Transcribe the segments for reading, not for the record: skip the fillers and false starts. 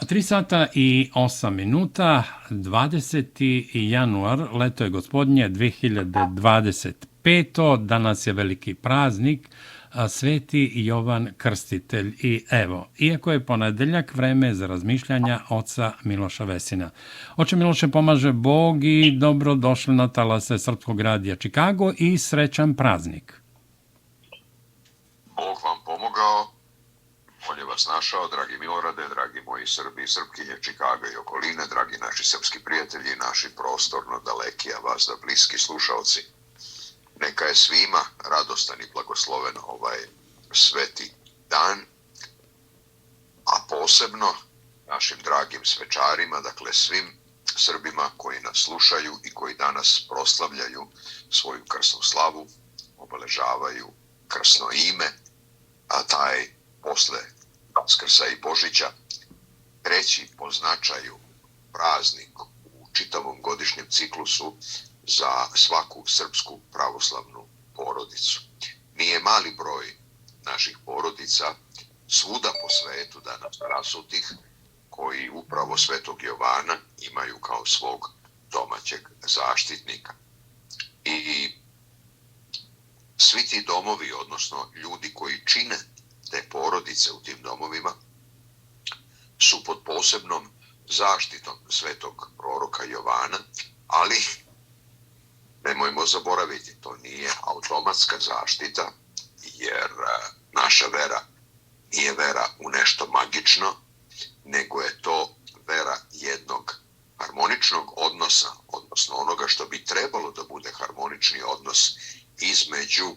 3 sata i 8 minuta, 20. januar, leto je gospodnje 2025. Danas je veliki praznik, Sveti Jovan Krstitelj. I evo, iako je ponedeljak, vreme je za razmišljanja oca Miloša Vesina. Oče Miloše, pomaže Bog i dobrodošli na talase Srpskog radija Čikago i srećan praznik. Bog vam pomogao. On je vas našao, dragi Milorade, dragi moji Srbi i Srpkinje, Čikaga i okoline, dragi naši srpski prijatelji, naši prostorno daleki, a vas da bliski slušalci. Neka je svima radostan i blagosloven ovaj sveti dan, a posebno našim dragim svečarima, dakle svim Srbima koji nas slušaju i koji danas proslavljaju svoju krsnu slavu, obeležavaju krsno ime, a taj posle Vaskrsa i Božića treći po značaju praznik u čitavom godišnjem ciklusu za svaku srpsku pravoslavnu porodicu. Nije mali broj naših porodica svuda po svetu danas rasutih koji upravo Svetog Jovana imaju kao svog domaćeg zaštitnika. I svi ti domovi, odnosno ljudi koji čine te porodice u tim domovima, su pod posebnom zaštitom svetog proroka Jovana, ali nemojmo zaboraviti, to nije automatska zaštita, jer naša vera nije vera u nešto magično, nego je to vera jednog harmoničnog odnosa, odnosno onoga što bi trebalo da bude harmonični odnos između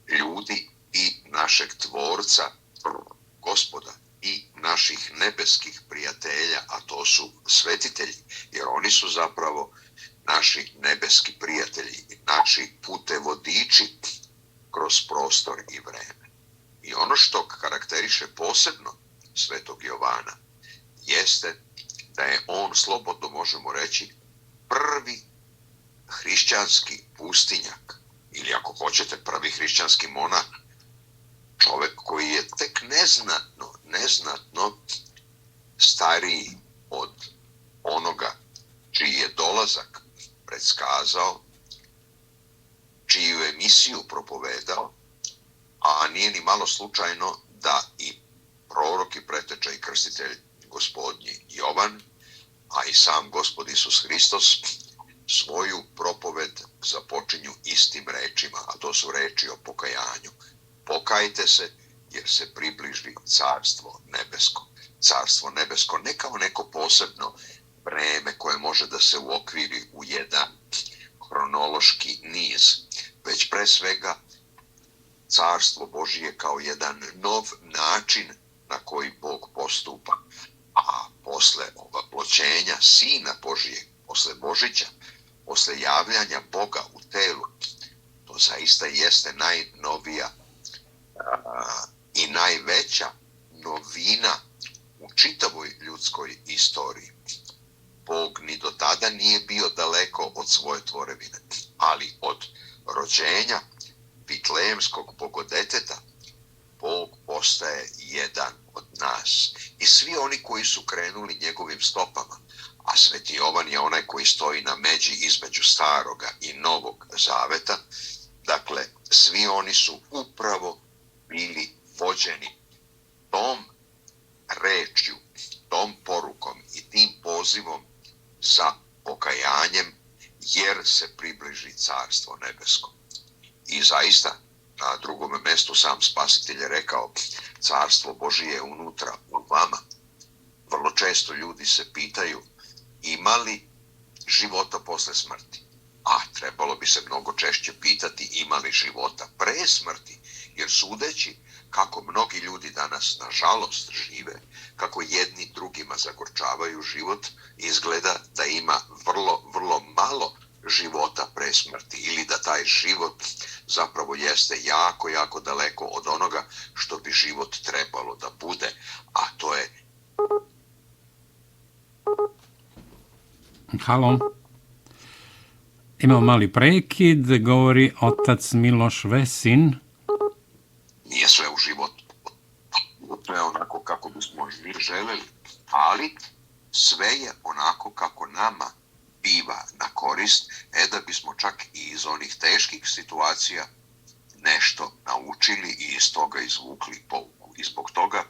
ljudi i našeg Tvorca, Gospoda, i naših nebeskih prijatelja, a to su svetitelji, jer oni su zapravo naši nebeski prijatelji, naši putevodiči kroz prostor i vreme. I ono što karakteriše posebno Svetog Jovana jeste da je on, slobodno možemo reći, prvi hrišćanski pustinjak, ili ako hoćete prvi hrišćanski monah, čovek koji je tek neznatno stariji od onoga čiji je dolazak predskazao, čiju emisiju propovedao, a nije ni malo slučajno da i prorok i preteča i krstitelj gospodnji Jovan, a i sam Gospod Isus Hristos svoju propoved započinju istim rečima, a to su reči o pokajanju. Pokajte se jer se približi carstvo nebesko. Carstvo nebesko ne kao neko posebno vreme koje može da se uokviri u jedan hronološki niz, već pre svega carstvo Božije kao jedan nov način na koji Bog postupa. A posle ovaploćenja Sina Božijeg, posle Božića, posle javljanja Boga u telu, to zaista jeste najnovija i najveća novina u čitavoj ljudskoj istoriji. Bog ni do tada nije bio daleko od svoje tvorevine, ali od rođenja Vitlejemskog bogodeteta Bog postaje jedan od nas. I svi oni koji su krenuli njegovim stopama, a Sveti Jovan je onaj koji stoji na međi između Staroga i Novog Zaveta, dakle, svi oni su upravo bili vođeni tom rečju, tom porukom i tim pozivom za pokajanjem, jer se približi carstvo nebesko. I zaista, na drugom mjestu sam Spasitelj je rekao, carstvo Božije je unutra u vama. Vrlo često ljudi se pitaju, ima li života posle smrti? A trebalo bi se mnogo češće pitati, ima li života pre smrti? Jer sudeći kako mnogi ljudi danas nažalost žive, kako jedni drugima zagorčavaju život, izgleda da ima vrlo malo života pre smrti, ili da taj život zapravo jeste jako daleko od onoga što bi život trebalo da bude, a to je... Halo. Imamo mali prekid, govori otac Miloš Vesin. Nije sve u životu. To je onako kako bismo željeli. ali sve je onako kako nama biva na korist, da bismo čak i iz onih teških situacija nešto naučili i iz toga izvukli pouku. I zbog toga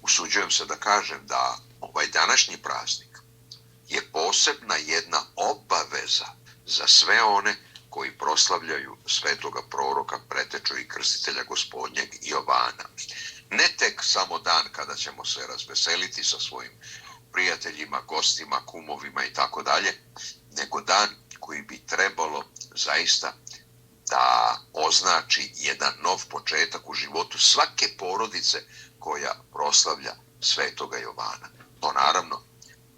usuđujem se da kažem da ovaj današnji praznik je posebna jedna obaveza za sve one koji proslavljaju svetoga proroka, preteču i krstitelja gospodnjeg Jovana. Ne tek samo dan kada ćemo se razveseliti sa svojim prijateljima, gostima, kumovima i tako dalje, nego dan koji bi trebalo zaista da označi jedan nov početak u životu svake porodice koja proslavlja svetoga Jovana. To naravno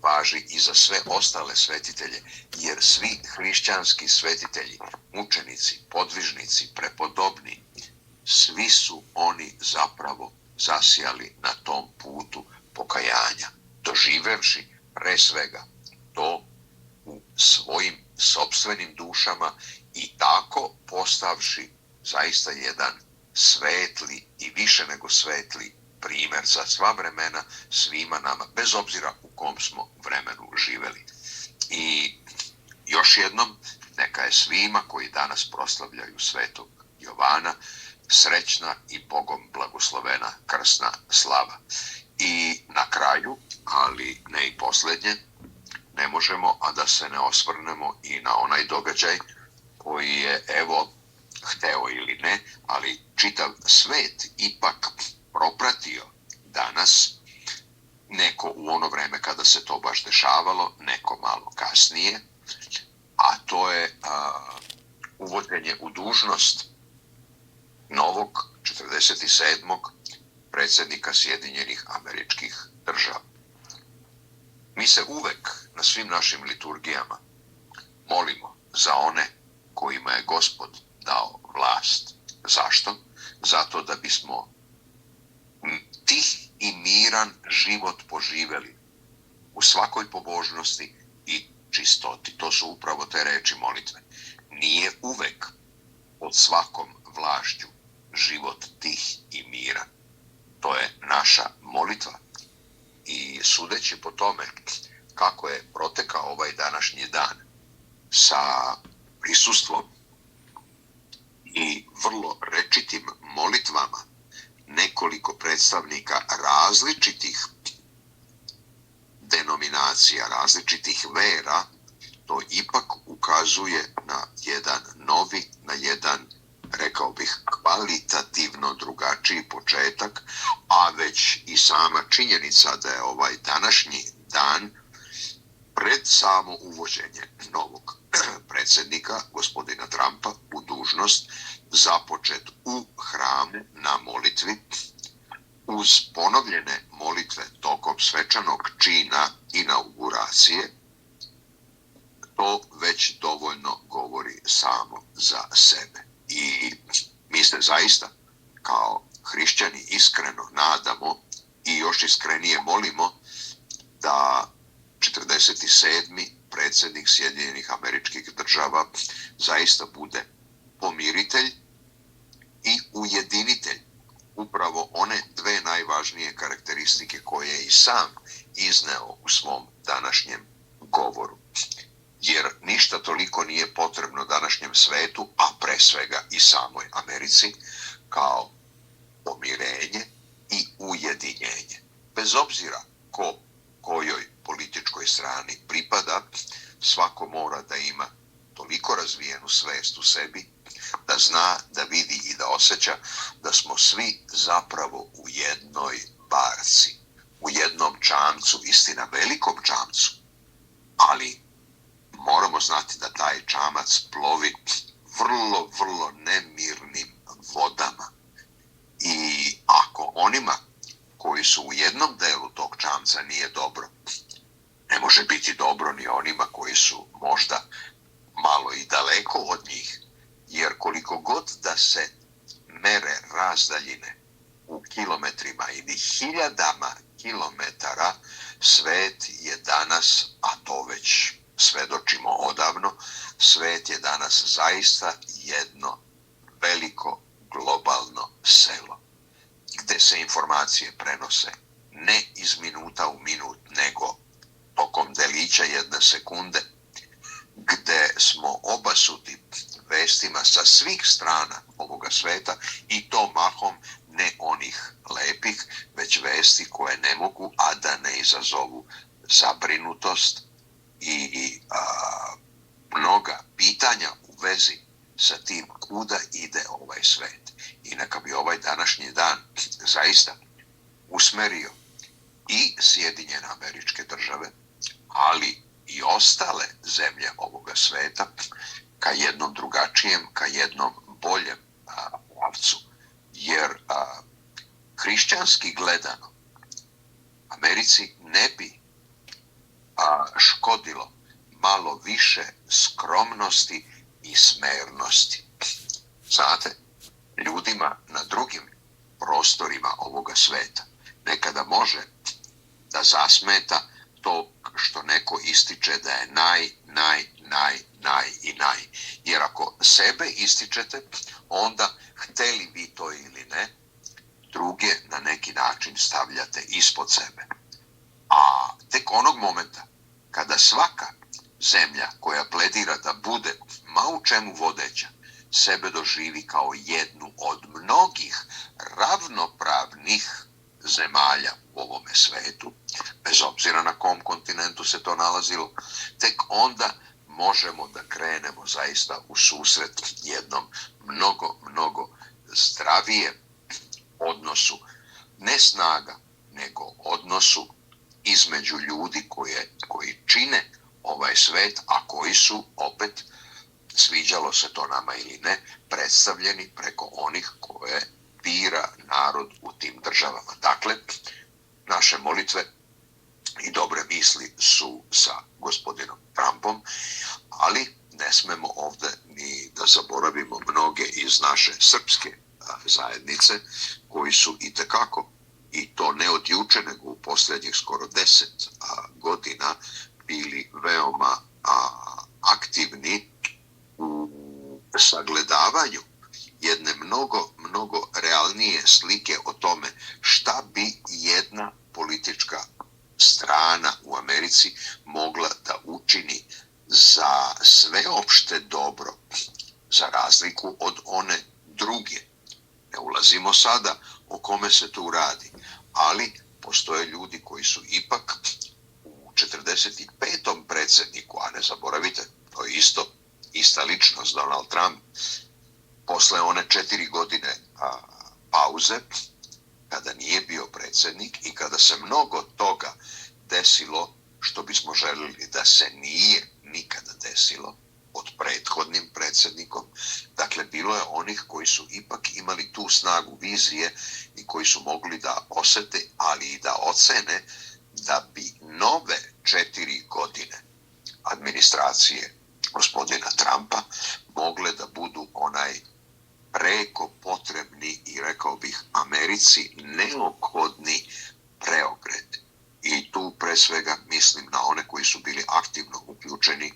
važi i za sve ostale svetitelje, jer svi hrišćanski svetitelji, mučenici, podvižnici, prepodobni, svi su oni zapravo zasijali na tom putu pokajanja, doživevši pre svega to u svojim sopstvenim dušama i tako postavši zaista jedan svetli i više nego svetli primjer za sva vremena svima nama, bez obzira u kom smo vremenu živeli. I još jednom, neka je svima koji danas proslavljaju svetog Jovana srećna i Bogom blagoslovena krsna slava. I na kraju, ali ne i posljednje, ne možemo, a da se ne osvrnemo i na onaj događaj koji je, evo, hteo ili ne, ali čitav svet ipak propratio danas, neko u ono vreme kada se to baš dešavalo, neko malo kasnije, a to je uvođenje u dužnost novog 47. predsjednika Sjedinjenih Američkih Država. Mi se uvek na svim našim liturgijama molimo za one kojima je Gospod dao vlast. Zašto? Zato da bismo tih i miran život poživeli u svakoj pobožnosti i čistoti. To su upravo te reči molitve. Nije uvek pod svakom vlašću život tih i miran. To je naša molitva. I sudeći po tome kako je protekao ovaj današnji dan sa prisustvom i vrlo rečitim molitvama nekoliko predstavnika različitih denominacija, različitih vera, to ipak ukazuje na jedan novi, na jedan, rekao bih, kvalitativno drugačiji početak, a već i sama činjenica da je ovaj današnji dan pred samo uvođenje novog predsjednika, gospodina Trampa, u dužnost, započet u hramu na molitvi, uz ponovljene molitve tokom svečanog čina inauguracije, to već dovoljno govori samo za sebe. I mi se zaista kao hrišćani iskreno nadamo i još iskrenije molimo da 47. predsjednik Sjedinjenih Američkih Država zaista bude pomiritelj i ujedinitelj, upravo one dve najvažnije karakteristike koje je i sam izneo u svom današnjem govoru. Jer ništa toliko nije potrebno današnjem svetu, a pre svega i samoj Americi, kao pomirenje i ujedinjenje. Bez obzira kojoj političkoj strani pripada, svako mora da ima toliko razvijenu svest u sebi, da zna, da vidi i da osjeća da smo svi zapravo u jednoj barci, u jednom čamcu, istina velikom čamcu, ali moramo znati da taj čamac plovi vrlo, vrlo nemirnim vodama. I ako onima koji su u jednom delu tog čamca nije dobro, ne može biti dobro ni onima koji su možda malo i daleko od njih, jer koliko god da se mere razdaljine u kilometrima ili hiljadama kilometara, svet je danas, a to već svedočimo odavno, svet je danas zaista jedno veliko globalno selo, gde se informacije prenose ne iz minuta u minut, nego tokom delića jedne sekunde, gde smo obasuti vestima sa svih strana ovoga sveta i to mahom ne onih lepih, već vesti koje ne mogu, a da ne izazovu zabrinutost i mnoga pitanja u vezi sa tim kuda ide ovaj svet. I neka bi ovaj današnji dan zaista usmerio i Sjedinjene Američke Države, ali i ostale zemlje ovoga sveta ka jednom drugačijem, ka jednom boljem pravcu. Jer hrišćanski gledano Americi ne bi škodilo malo više skromnosti i smernosti. Znate, ljudima na drugim prostorima ovoga sveta nekada može da zasmeta to što neko ističe da je naj. Jer ako sebe ističete, onda, hteli vi to ili ne, druge na neki način stavljate ispod sebe. A tek onog momenta kada svaka zemlja koja pledira da bude ma u čemu vodeća, sebe doživi kao jednu od mnogih ravnopravnih zemalja u ovome svetu, bez obzira na kom kontinentu se to nalazilo, tek onda možemo da krenemo zaista u susret jednom mnogo zdravijem odnosu, ne snaga, nego odnosu između ljudi koji čine ovaj svet, a koji su opet, sviđalo se to nama ili ne, predstavljeni preko onih koje bira narod u tim državama. Dakle, naše molitve i dobre misli su sa gospodinom Trumpom, ali ne smemo ovde ni da zaboravimo mnoge iz naše srpske zajednice koji su itekako, i to ne od juče, nego u posljednjih skoro 10 godina bili veoma aktivni u sagledavanju jedne mnogo realnije slike o tome šta bi jedna politička strana u Americi mogla da učini za sveopšte dobro, za razliku od one druge. Ne ulazimo sada o kome se tu radi, ali postoje ljudi koji su ipak u 45. predsjedniku, a ne zaboravite, to je ista ličnost, Donald Trump, posle one 4 godine pauze, kada nije bio predsjednik i kada se mnogo toga desilo što bismo želili da se nije nikada desilo pod prethodnim predsjednikom. Dakle, bilo je onih koji su ipak imali tu snagu vizije i koji su mogli da osete, ali i da ocene da bi nove 4 godine administracije gospodina Trumpa mogle da budu onaj preko potrebni i, rekao bih, Americi neophodni preokret. I tu pre svega mislim na one koji su bili aktivno uključeni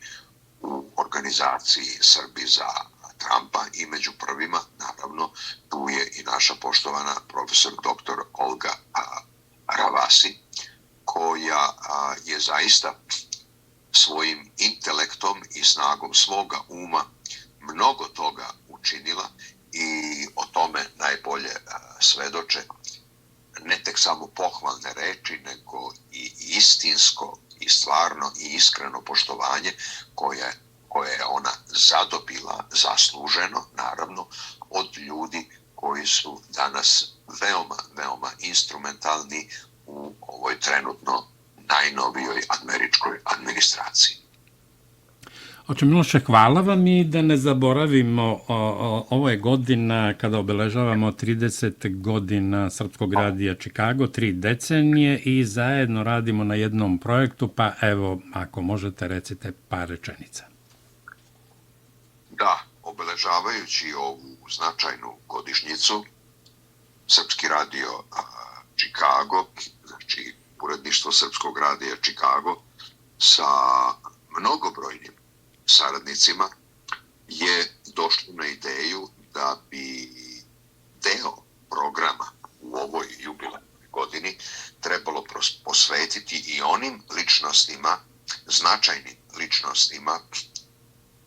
u organizaciji Srbi za Trumpa i među prvima, naravno, tu je i naša poštovana profesor dr. Olga Ravasi, koja je zaista svojim intelektom i snagom svoga uma mnogo toga učinila i o tome najbolje svedoče ne tek samo pohvalne reči, nego i istinsko i stvarno i iskreno poštovanje koje je ona zadobila zasluženo, naravno, od ljudi koji su danas veoma instrumentalni u ovoj trenutno najnovijoj američkoj administraciji. Oče Miloše, hvala vam i da ne zaboravimo, ovo je godina kada obeležavamo 30 godina Srpskog radija Čikago, 3 decenije i zajedno radimo na jednom projektu, pa evo, ako možete, recite par rečenica. Da, obeležavajući ovu značajnu godišnjicu, Srpski radio Čikago, znači uredništvo Srpskog radija Čikago, sa mnogobrojnim saradnicima je došlo na ideju da bi deo programa u ovoj jubilarnoj godini trebalo posvetiti i onim ličnostima, značajnim ličnostima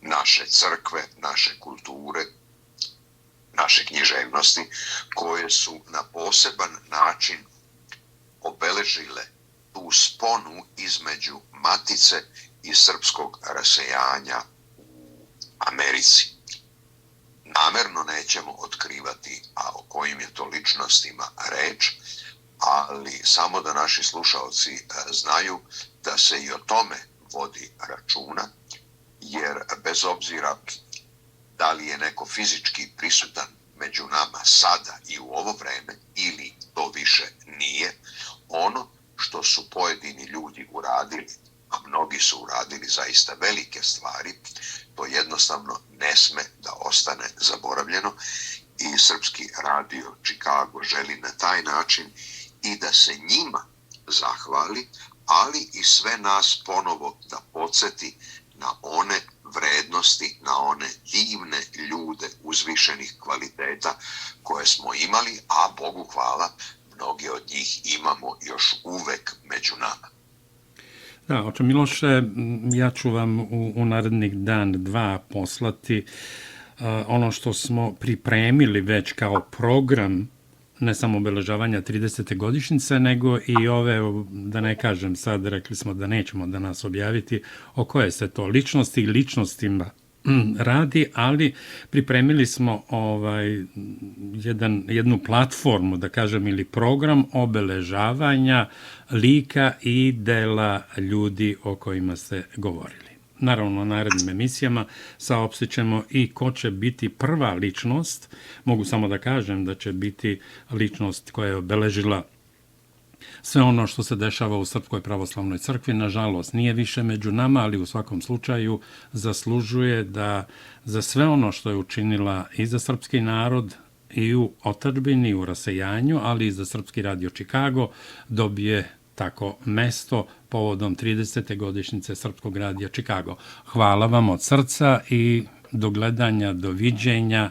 naše crkve, naše kulture, naše književnosti, koje su na poseban način obeležile tu sponu između Matice i srpskog rasejanja u Americi. Namerno nećemo otkrivati o kojim je to ličnostima reč, ali samo da naši slušaoci znaju da se i o tome vodi računa, jer bez obzira da li je neko fizički prisutan među nama sada i u ovo vreme ili to više nije, ono što su pojedini ljudi uradili, a mnogi su uradili zaista velike stvari, to jednostavno ne sme da ostane zaboravljeno i Srpski radio Čikago želi na taj način i da se njima zahvali, ali i sve nas ponovo da podsjeti na one vrednosti, na one divne ljude uzvišenih kvaliteta koje smo imali, a Bogu hvala, mnogi od njih imamo još uvek među nama. Da, oče Miloše, ja ću vam u narednih dan, dva poslati ono što smo pripremili već kao program, ne samo obeležavanja 30. godišnjice, nego i ove, da ne kažem sad, rekli smo da nećemo danas objaviti o koje se to ličnosti i ličnostima radi, ali pripremili smo jednu platformu, da kažem, ili program obeležavanja lika i dela ljudi o kojima ste govorili. Naravno, u narednim emisijama saopštit ćemo i ko će biti prva ličnost. Mogu samo da kažem da će biti ličnost koja je obeležila sve ono što se dešava u Srpskoj pravoslavnoj crkvi. Nažalost, nije više među nama, ali u svakom slučaju zaslužuje da za sve ono što je učinila i za srpski narod i u otadžbini, i u rasejanju, ali i za Srpski radio Čikago, dobije tako mesto povodom 30. godišnjice Srpskog radija Čikago. Hvala vam od srca i do gledanja, do viđenja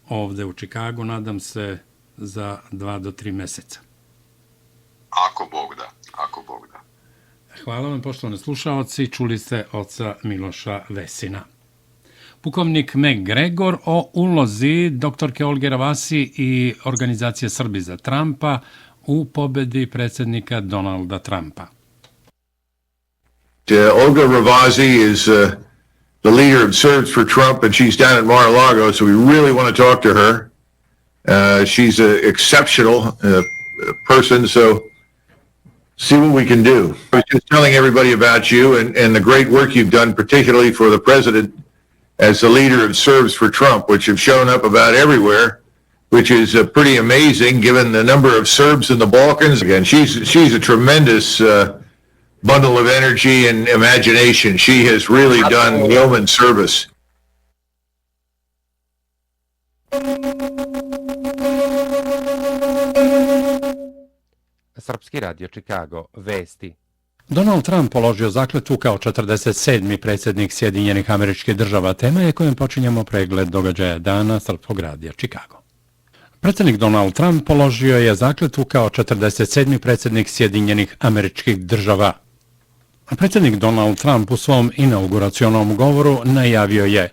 ovde u Čikagu, nadam se za 2 do 3 meseca. Ako Bog da, ako Bog da. Hvala vam, poštovani slušaoci, čuli ste oca Miloša Vesina. Pukovnik McGregor o ulozi doktorke Olge Ravasi i organizacije Srbi za Trampa u pobedi predsjednika Donalda Trampa. Olga Ravasi is the leader of Serbs for Trump, and she's down at Mar-a-Lago, so we really want to talk to her. She's an exceptional person, so see what we can do. I was just telling everybody about you and the great work you've done, particularly for the president as the leader of Serbs for Trump, which have shown up about everywhere, which is pretty amazing given the number of Serbs in the Balkans. Again, she's a tremendous bundle of energy and imagination. She has really done yeoman service. Srpski radio Čikago, vesti. Donald Trump položio zakletvu kao 47. predsjednik Sjedinjenih Američkih Država. Tema je kojom počinjemo pregled događaja dana Srpskog radija Čikago. Predsjednik Donald Trump položio je zakletvu kao 47. predsjednik Sjedinjenih Američkih Država. Predsjednik Donald Trump u svom inauguracionom govoru najavio je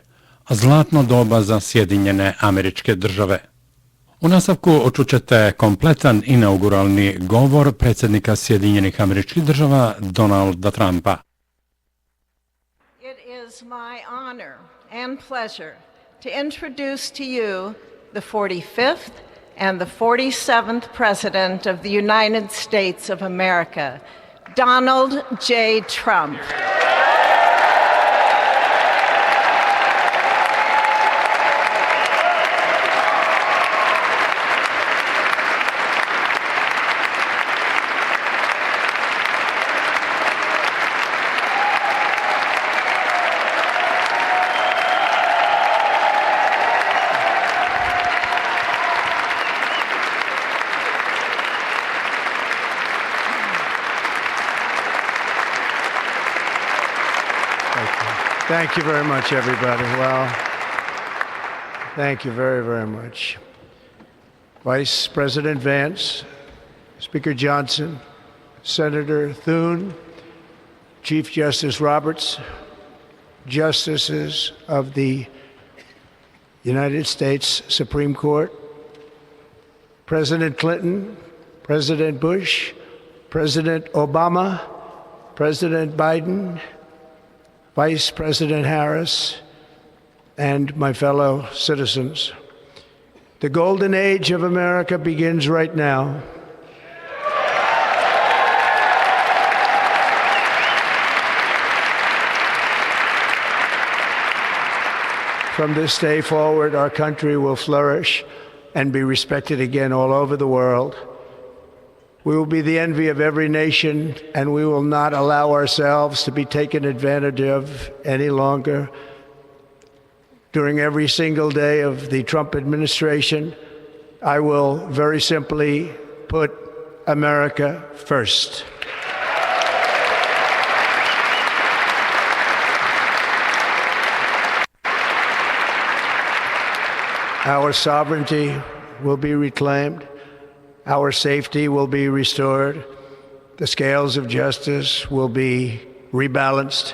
zlatno doba za Sjedinjene Američke Države. U nastavku čućete kompletan inauguralni govor predsjednika Sjedinjenih Američkih Država Donalda Trumpa. It is my honor and pleasure to introduce to you the 45th and the 47th President of the United States of America, Donald J. Trump. Thank you very much, everybody. Well, thank you very, very much. Vice President Vance, Speaker Johnson, Senator Thune, Chief Justice Roberts, Justices of the United States Supreme Court, President Clinton, President Bush, President Obama, President Biden, Vice President Harris, and my fellow citizens. The golden age of America begins right now. From this day forward, our country will flourish and be respected again all over the world. We will be the envy of every nation, and we will not allow ourselves to be taken advantage of any longer. During every single day of the Trump administration, I will very simply put America first. Our sovereignty will be reclaimed. Our safety will be restored. The scales of justice will be rebalanced.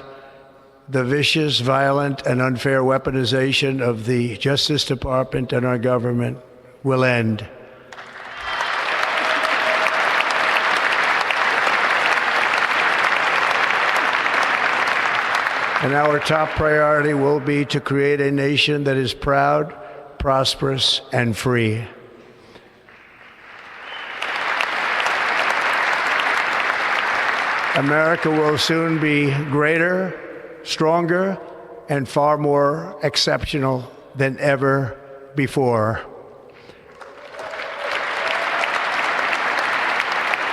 The vicious, violent, and unfair weaponization of the Justice Department and our government will end. And our top priority will be to create a nation that is proud, prosperous, and free. America will soon be greater, stronger, and far more exceptional than ever before.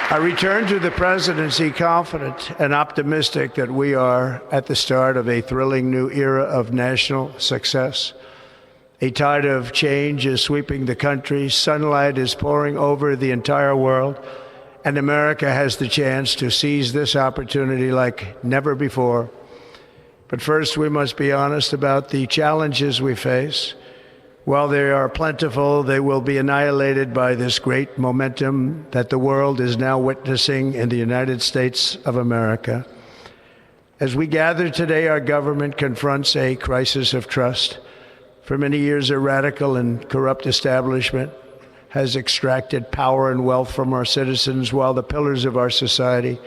I return to the presidency confident and optimistic that we are at the start of a thrilling new era of national success. A tide of change is sweeping the country, sunlight is pouring over the entire world, and America has the chance to seize this opportunity like never before. But first, we must be honest about the challenges we face. While they are plentiful, they will be annihilated by this great momentum that the world is now witnessing in the United States of America. As we gather today, our government confronts a crisis of trust. For many years, a radical and corrupt establishment has extracted power and wealth from our citizens while the pillars of our society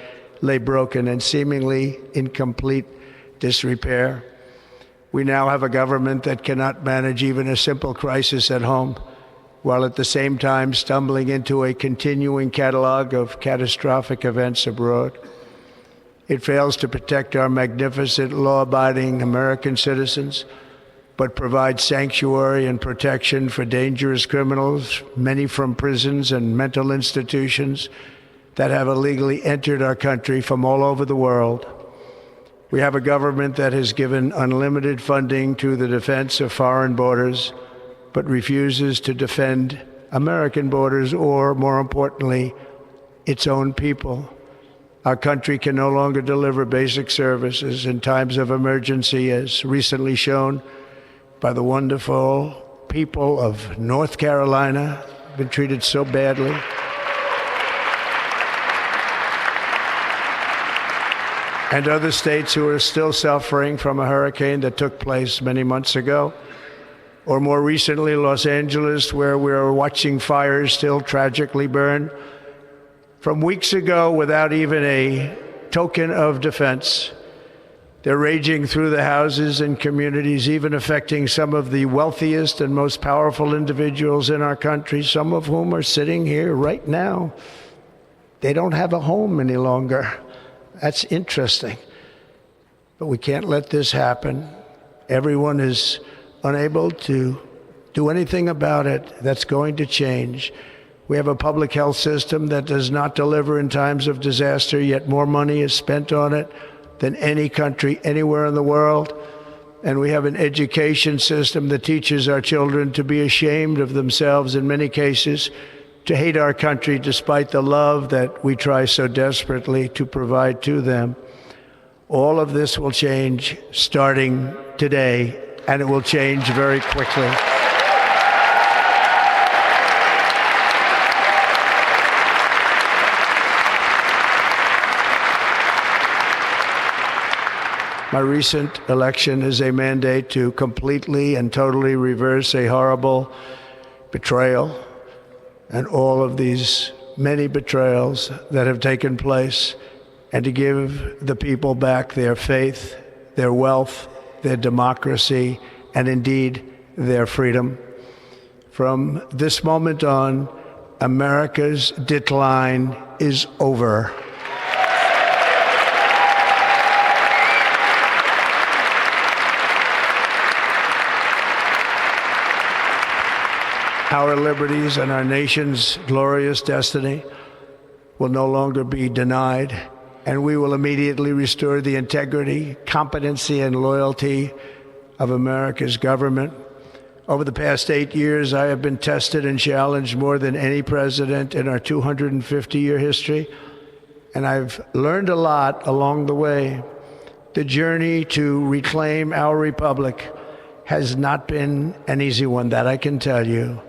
lay broken and seemingly in complete disrepair. We now have a government that cannot manage even a simple crisis at home, while at the same time stumbling into a continuing catalog of catastrophic events abroad. It fails to protect our magnificent, law-abiding American citizens, but provides sanctuary and protection for dangerous criminals, many from prisons and mental institutions that have illegally entered our country from all over the world. We have a government that has given unlimited funding to the defense of foreign borders, but refuses to defend American borders or, more importantly, its own people. Our country can no longer deliver basic services in times of emergency, as recently shown by the wonderful people of North Carolina, been treated so badly. And other states who are still suffering from a hurricane that took place many months ago. Or more recently, Los Angeles, where we are watching fires still tragically burn. From weeks ago, without even a token of defense, they're raging through the houses and communities, even affecting some of the wealthiest and most powerful individuals in our country, some of whom are sitting here right now. They don't have a home any longer. That's interesting. But we can't let this happen. Everyone is unable to do anything about it. That's going to change. We have a public health system that does not deliver in times of disaster, yet more money is spent on it than any country anywhere in the world. And we have an education system that teaches our children to be ashamed of themselves in many cases, to hate our country despite the love that we try so desperately to provide to them. All of this will change starting today, and it will change very quickly. My recent election is a mandate to completely and totally reverse a horrible betrayal and all of these many betrayals that have taken place, and to give the people back their faith, their wealth, their democracy, and indeed their freedom. From this moment on, America's decline is over. Our liberties and our nation's glorious destiny will no longer be denied, and we will immediately restore the integrity, competency, and loyalty of America's government. Over the past 8 years, I have been tested and challenged more than any president in our 250-year history, and I've learned a lot along the way. The journey to reclaim our republic has not been an easy one, that I can tell you.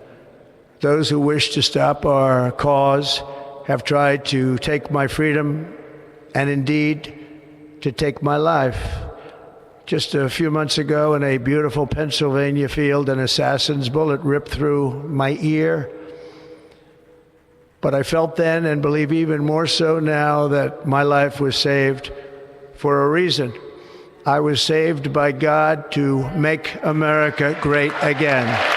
Those who wish to stop our cause have tried to take my freedom and indeed to take my life. Just a few months ago in a beautiful Pennsylvania field, an assassin's bullet ripped through my ear. But I felt then, and believe even more so now, that my life was saved for a reason. I was saved by God to make America great again.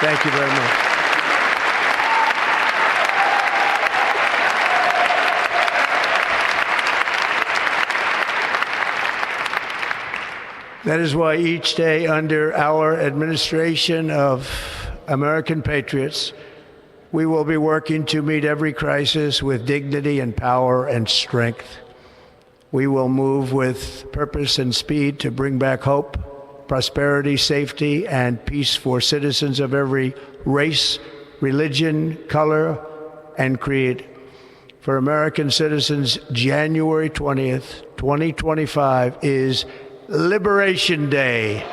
Thank you very much. That is why each day under our administration of American patriots, we will be working to meet every crisis with dignity and power and strength. We will move with purpose and speed to bring back hope, prosperity, safety, and peace for citizens of every race, religion, color, and creed. For American citizens, January 20th, 2025 is Liberation Day.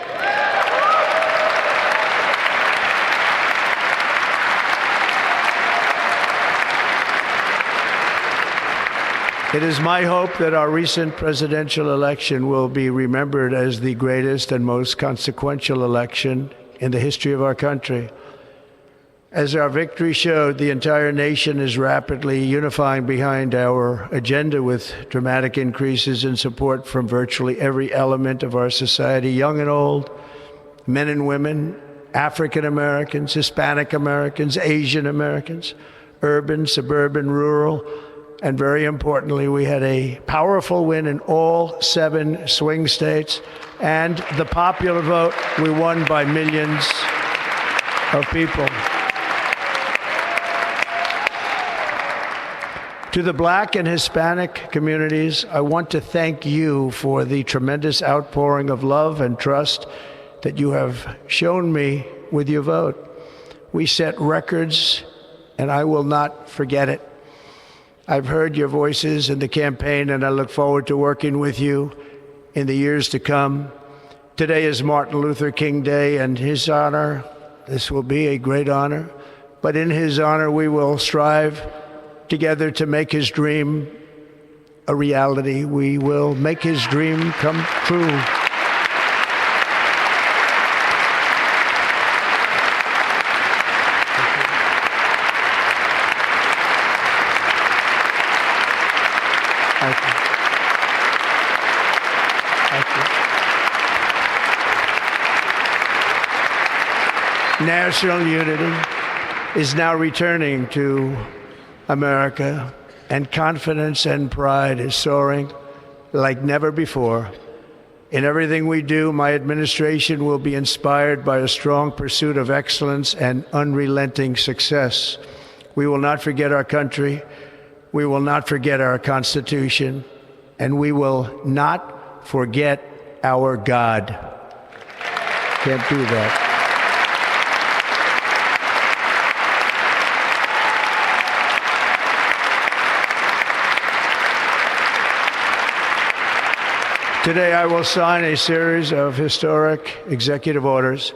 It is my hope that our recent presidential election will be remembered as the greatest and most consequential election in the history of our country. As our victory showed, the entire nation is rapidly unifying behind our agenda with dramatic increases in support from virtually every element of our society, young and old, men and women, African Americans, Hispanic Americans, Asian Americans, urban, suburban, rural, and very importantly, we had a powerful win in all 7 swing states, and the popular vote, we won by millions of people. To the Black and Hispanic communities, I want to thank you for the tremendous outpouring of love and trust that you have shown me with your vote. We set records, and I will not forget it. I've heard your voices in the campaign, and I look forward to working with you in the years to come. Today is Martin Luther King Day, and his honor, this will be a great honor, but in his honor we will strive together to make his dream a reality. We will make his dream come true. Thank you. Thank you. National unity is now returning to America, and confidence and pride is soaring like never before. In everything we do, my administration will be inspired by a strong pursuit of excellence and unrelenting success. We will not forget our country. We will not forget our Constitution, and we will not forget our God. Can't do that. Today I will sign a series of historic executive orders.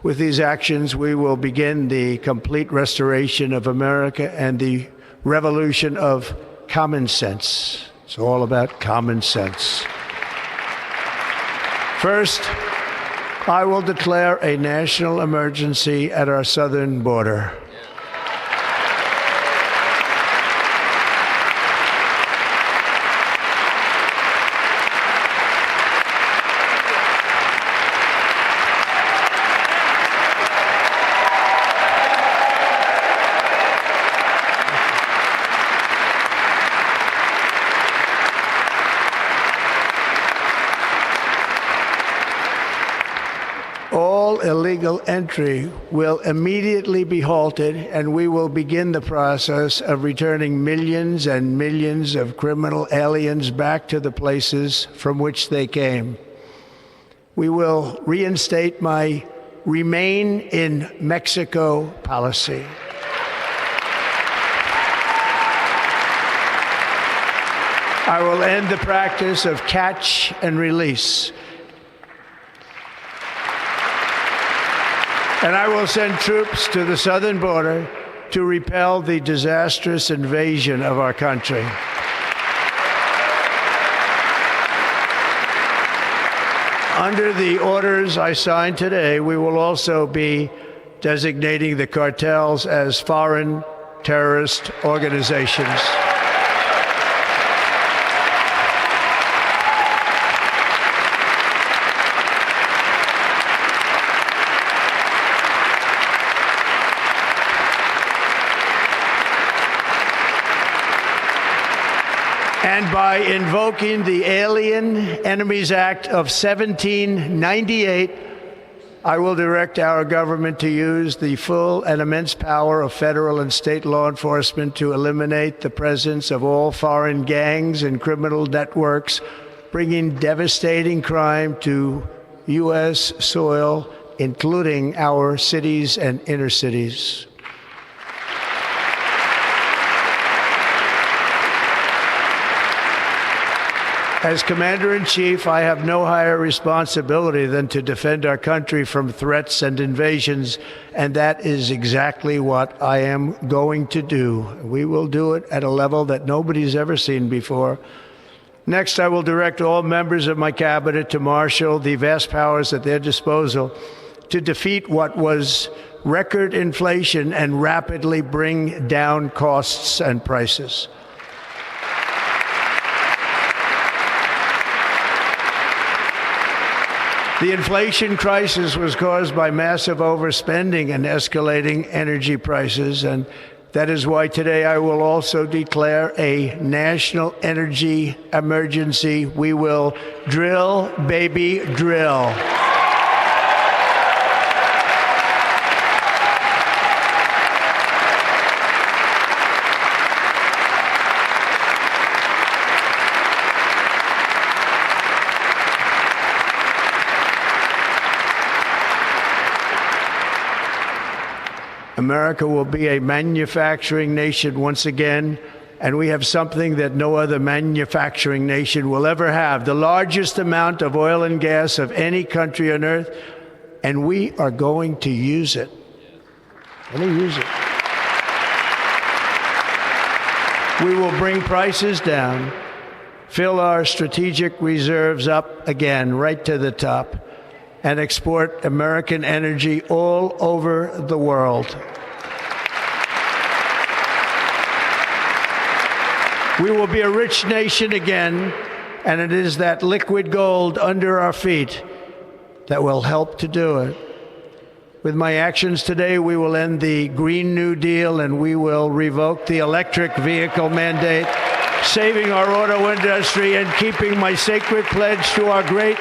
With these actions, we will begin the complete restoration of America and the revolution of common sense. It's all about common sense. First, I will declare a national emergency at our southern border. Illegal entry will immediately be halted, and we will begin the process of returning millions and millions of criminal aliens back to the places from which they came. We will reinstate my Remain in Mexico policy. I will end the practice of catch and release. And I will send troops to the southern border to repel the disastrous invasion of our country. Under the orders I signed today, we will also be designating the cartels as foreign terrorist organizations. And by invoking the Alien Enemies Act of 1798, I will direct our government to use the full and immense power of federal and state law enforcement to eliminate the presence of all foreign gangs and criminal networks, bringing devastating crime to U.S. soil, including our cities and inner cities. As Commander-in-Chief, I have no higher responsibility than to defend our country from threats and invasions, and that is exactly what I am going to do. We will do it at a level that nobody's ever seen before. Next, I will direct all members of my cabinet to marshal the vast powers at their disposal to defeat what was record inflation and rapidly bring down costs and prices. The inflation crisis was caused by massive overspending and escalating energy prices, and that is why today I will also declare a national energy emergency. We will drill, baby, drill. America will be a manufacturing nation once again, and we have something that no other manufacturing nation will ever have, the largest amount of oil and gas of any country on earth, and we are going to use it. We will bring prices down, fill our strategic reserves up again, right to the top, and export American energy all over the world. We will be a rich nation again, and it is that liquid gold under our feet that will help to do it. With my actions today, we will end the Green New Deal, and we will revoke the electric vehicle mandate, saving our auto industry and keeping my sacred pledge to our great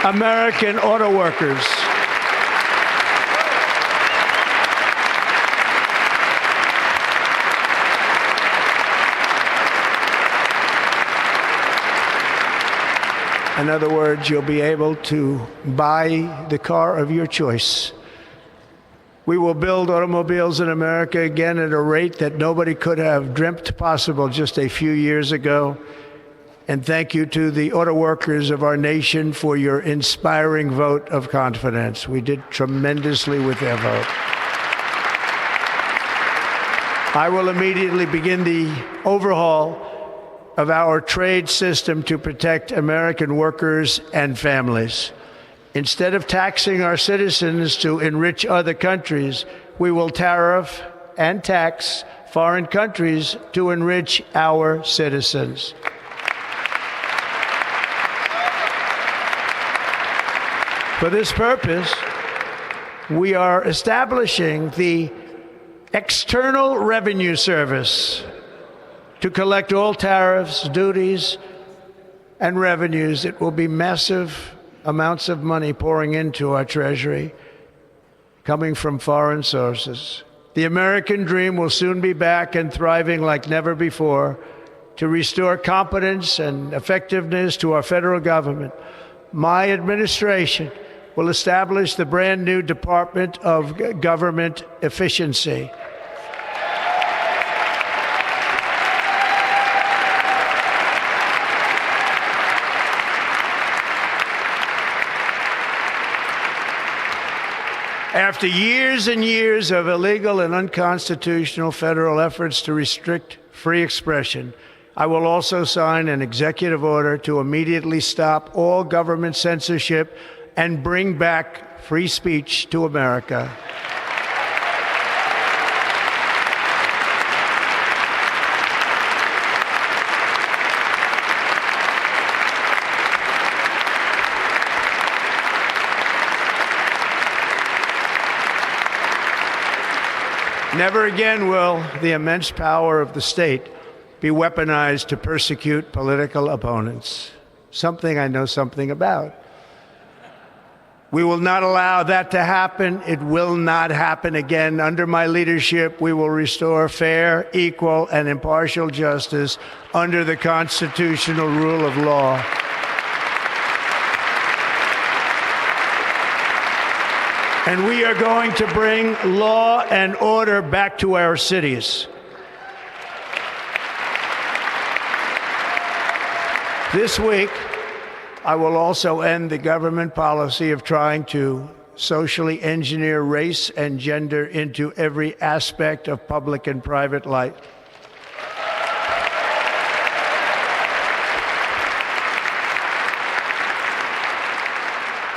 American auto workers. In other words, you'll be able to buy the car of your choice. We will build automobiles in America again at a rate that nobody could have dreamt possible just a few years ago. And thank you to the auto workers of our nation for your inspiring vote of confidence. We did tremendously with their vote. I will immediately begin the overhaul of our trade system to protect American workers and families. Instead of taxing our citizens to enrich other countries, we will tariff and tax foreign countries to enrich our citizens. For this purpose, we are establishing the External Revenue Service to collect all tariffs, duties, and revenues. It will be massive amounts of money pouring into our treasury, coming from foreign sources. The American dream will soon be back and thriving like never before to restore competence and effectiveness to our federal government. My administration will establish the brand new Department of Government Efficiency. After years and years of illegal and unconstitutional federal efforts to restrict free expression, I will also sign an executive order to immediately stop all government censorship and bring back free speech to America. Never again will the immense power of the state be weaponized to persecute political opponents, something I know something about. We will not allow that to happen. It will not happen again. Under my leadership, we will restore fair, equal, and impartial justice under the constitutional rule of law. And we are going to bring law and order back to our cities. This week, I will also end the government policy of trying to socially engineer race and gender into every aspect of public and private life.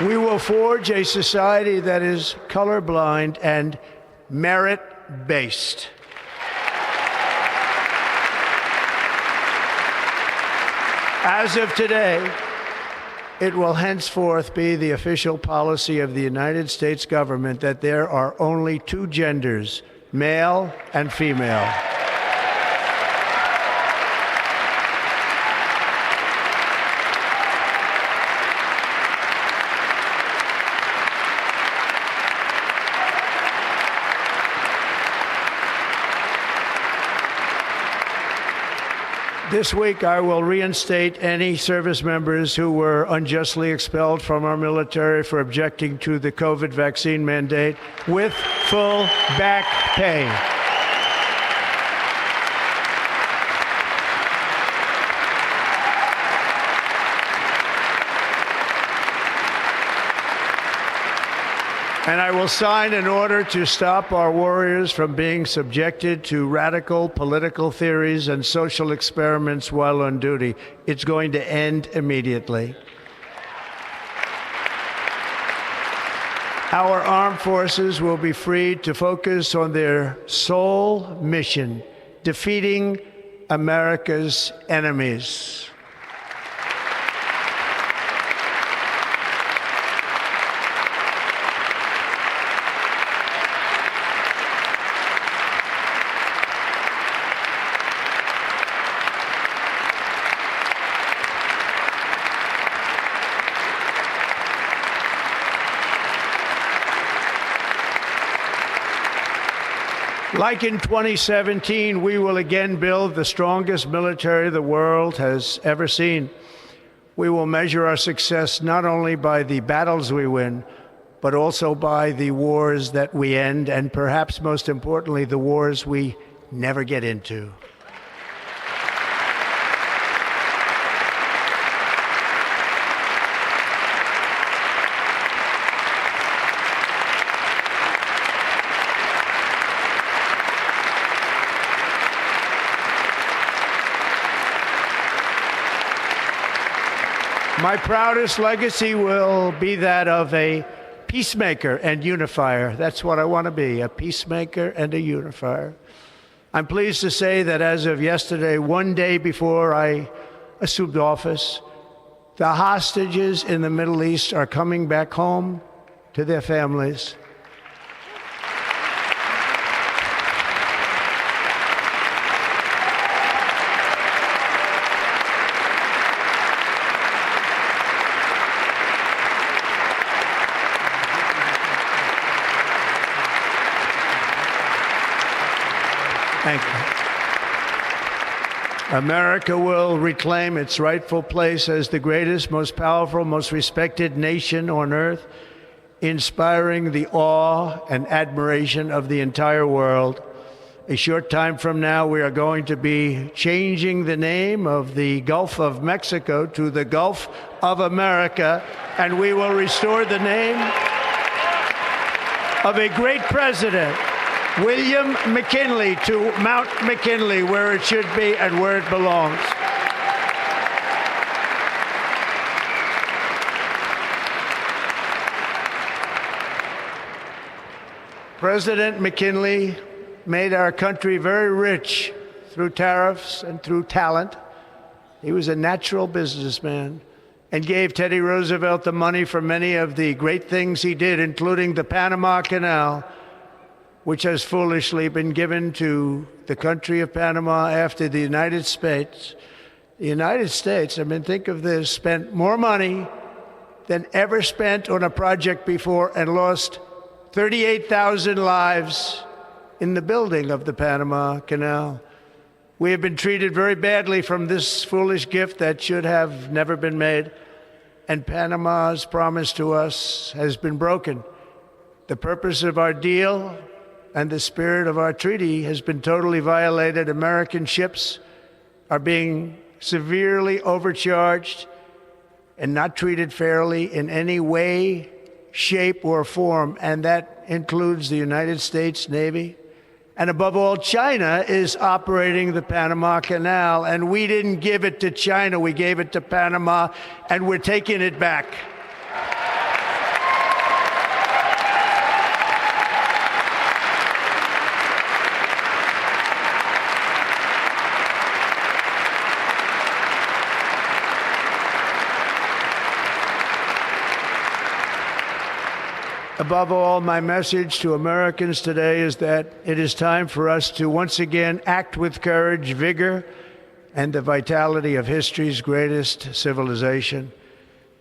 We will forge a society that is colorblind and merit-based. As of today, it will henceforth be the official policy of the United States government that there are only two genders, male and female. This week, I will reinstate any service members who were unjustly expelled from our military for objecting to the COVID vaccine mandate with full back pay. And I will sign an order to stop our warriors from being subjected to radical political theories and social experiments while on duty. It's going to end immediately. Our armed forces will be freed to focus on their sole mission, defeating America's enemies. Like in 2017, we will again build the strongest military the world has ever seen. We will measure our success not only by the battles we win, but also by the wars that we end, and perhaps most importantly, the wars we never get into. My proudest legacy will be that of a peacemaker and unifier. That's what I want to be, a peacemaker and a unifier. I'm pleased to say that as of yesterday, one day before I assumed office, the hostages in the Middle East are coming back home to their families. Thank you. America will reclaim its rightful place as the greatest, most powerful, most respected nation on earth, inspiring the awe and admiration of the entire world. A short time from now, we are going to be changing the name of the Gulf of Mexico to the Gulf of America, and we will restore the name of a great president, William McKinley, to Mount McKinley, where it should be and where it belongs. President McKinley made our country very rich through tariffs and through talent. He was a natural businessman and gave Teddy Roosevelt the money for many of the great things he did, including the Panama Canal, which has foolishly been given to the country of Panama after the United States. The United States, I mean, think of this, spent more money than ever spent on a project before and lost 38,000 lives in the building of the Panama Canal. We have been treated very badly from this foolish gift that should have never been made, and Panama's promise to us has been broken. The purpose of our deal and the spirit of our treaty has been totally violated. American ships are being severely overcharged and not treated fairly in any way, shape, or form, and that includes the United States Navy. And above all, China is operating the Panama Canal, and we didn't give it to China, we gave it to Panama, and we're taking it back. Above all, my message to Americans today is that it is time for us to once again act with courage, vigor, and the vitality of history's greatest civilization.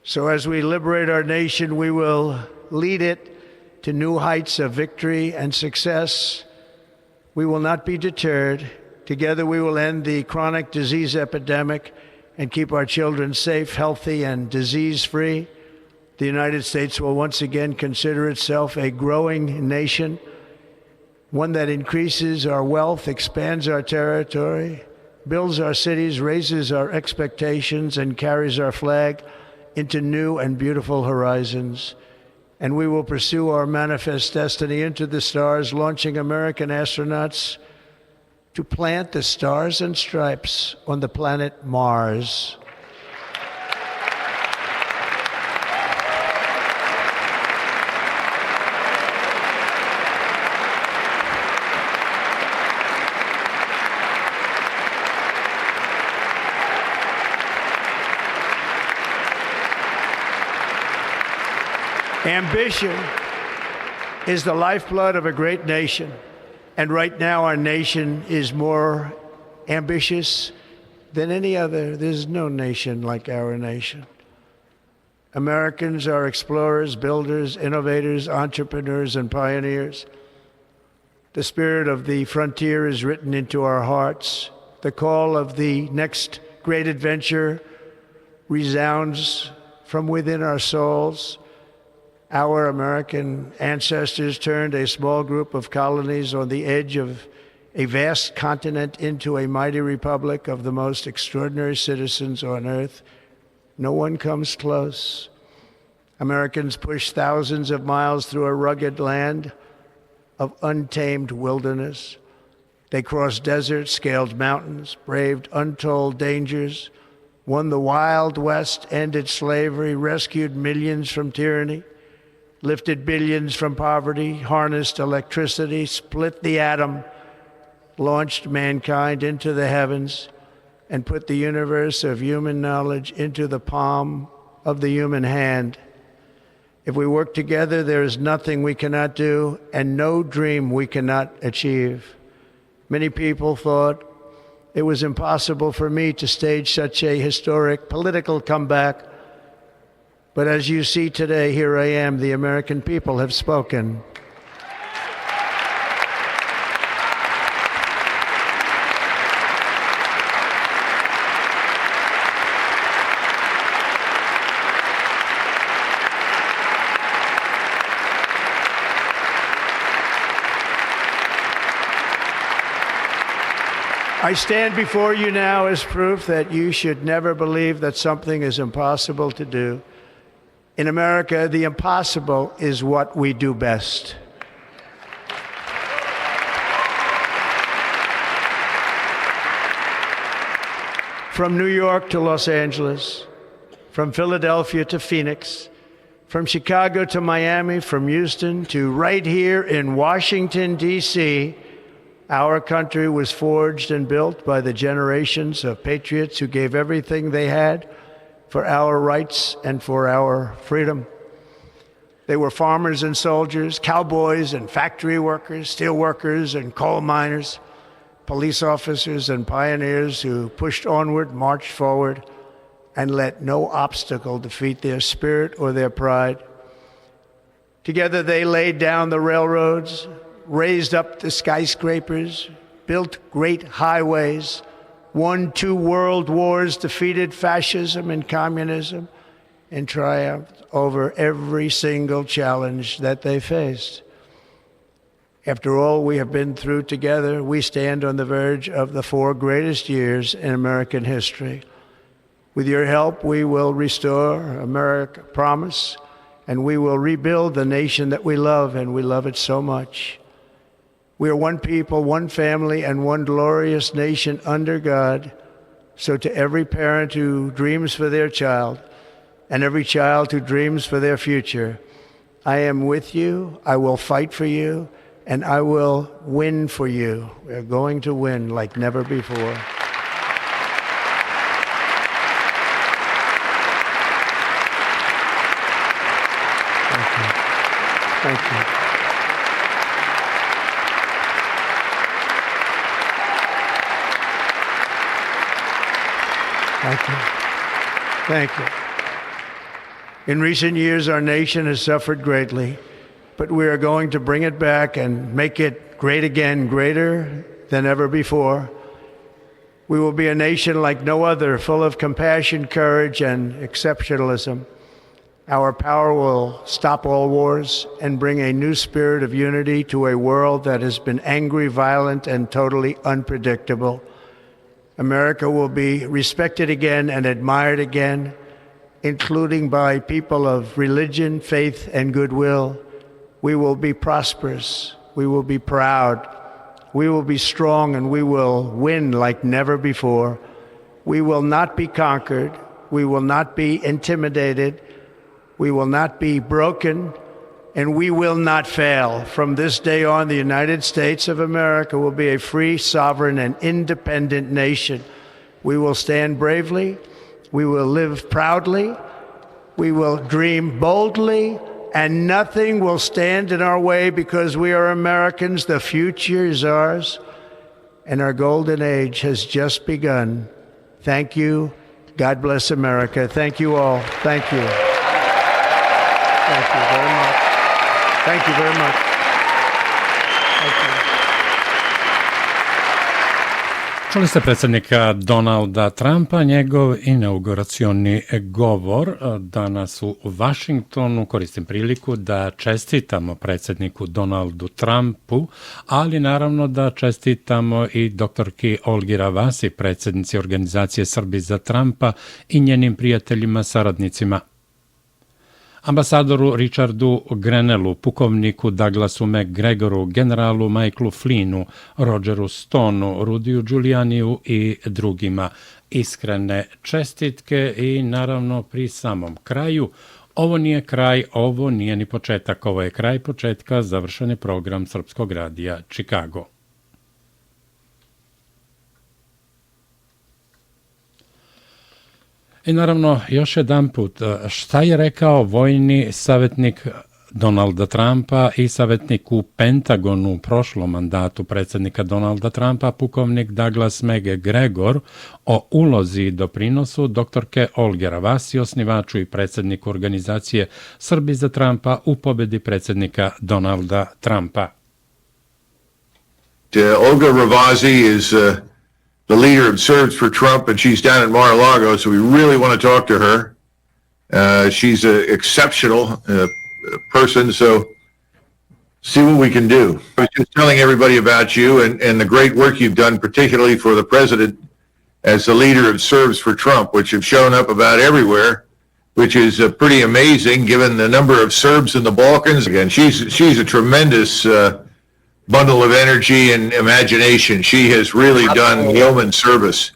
So as we liberate our nation, we will lead it to new heights of victory and success. We will not be deterred. Together we will end the chronic disease epidemic and keep our children safe, healthy, and disease-free. The United States will once again consider itself a growing nation, one that increases our wealth, expands our territory, builds our cities, raises our expectations, and carries our flag into new and beautiful horizons. And we will pursue our manifest destiny into the stars, launching American astronauts to plant the stars and stripes on the planet Mars. Ambition is the lifeblood of a great nation, and right now our nation is more ambitious than any other. There's no nation like our nation. Americans are explorers, builders, innovators, entrepreneurs, and pioneers. The spirit of the frontier is written into our hearts. The call of the next great adventure resounds from within our souls. Our American ancestors turned a small group of colonies on the edge of a vast continent into a mighty republic of the most extraordinary citizens on earth. No one comes close. Americans pushed thousands of miles through a rugged land of untamed wilderness. They crossed deserts, scaled mountains, braved untold dangers, won the Wild West, ended slavery, rescued millions from tyranny, lifted billions from poverty, harnessed electricity, split the atom, launched mankind into the heavens, and put the universe of human knowledge into the palm of the human hand. If we work together, there is nothing we cannot do and no dream we cannot achieve. Many people thought it was impossible for me to stage such a historic political comeback. But as you see today, here I am. The American people have spoken. I stand before you now as proof that you should never believe that something is impossible to do. In America, the impossible is what we do best. From New York to Los Angeles, from Philadelphia to Phoenix, from Chicago to Miami, from Houston to right here in Washington, D.C., our country was forged and built by the generations of patriots who gave everything they had for our rights and for our freedom. They were farmers and soldiers, cowboys and factory workers, steel workers and coal miners, police officers and pioneers who pushed onward, marched forward, and let no obstacle defeat their spirit or their pride. Together they laid down the railroads, raised up the skyscrapers, built great highways, won 2 world wars, defeated fascism and communism, and triumphed over every single challenge that they faced. After all we have been through together, we stand on the verge of the 4 greatest years in American history. With your help, we will restore America promise, and we will rebuild the nation that we love, and we love it so much. We are one people, one family, and one glorious nation under God. So to every parent who dreams for their child, and every child who dreams for their future, I am with you, I will fight for you, and I will win for you. We are going to win like never before. Thank you. Thank you. Thank you. In recent years, our nation has suffered greatly, but we are going to bring it back and make it great again, greater than ever before. We will be a nation like no other, full of compassion, courage, and exceptionalism. Our power will stop all wars and bring a new spirit of unity to a world that has been angry, violent, and totally unpredictable. America will be respected again and admired again, including by people of religion, faith, and goodwill. We will be prosperous. We will be proud. We will be strong, and we will win like never before. We will not be conquered. We will not be intimidated. We will not be broken, and we will not fail. From this day on, the United States of America will be a free, sovereign, and independent nation. We will stand bravely. We will live proudly. We will dream boldly, and nothing will stand in our way because we are Americans. The future is ours, and our golden age has just begun. Thank you. God bless America. Thank you all. Thank you. Thank you very much. Thank you very much. Thank you. Čuli ste predsjednika Donalda Trumpa, njegov inauguracioni govor danas u Vašingtonu. Koristim priliku da čestitamo predsjedniku Donaldu Trumpu, ali naravno da čestitamo i doktorki Olgi Ravasi, predsjednici organizacije Srbi za Trumpa i njenim prijateljima, saradnicima. ambasadoru Richardu Grenellu, pukovniku Douglasu McGregoru, generalu Michaelu Flynnu, Rogeru Stoneu, Rudiju Giulianiju i drugima. Iskrene čestitke i naravno pri samom kraju, ovo nije kraj, ovo nije ni početak, ovo je kraj početka, završen je program Srpskog radija Čikago. I naravno, još jedan put, šta je rekao vojni savjetnik Donalda Trampa i savjetnik u Pentagonu u prošlom mandatu predsjednika Donalda Trampa, pukovnik Douglas McGregor, o ulozi i doprinosu doktorke Olge Ravasi, osnivaču i predsjedniku organizacije Srbi za Trampa u pobjedi predsjednika Donalda Trampa. Olga Ravasi is the leader of Serbs for Trump, and she's down at Mar-a-Lago, so we really want to talk to her. She's an exceptional person, so see what we can do. I was just telling everybody about you and the great work you've done, particularly for the president as the leader of Serbs for Trump, which have shown up about everywhere, which is pretty amazing given the number of Serbs in the Balkans. Again, she's a tremendous bundle of energy and imagination. She has really done yeoman service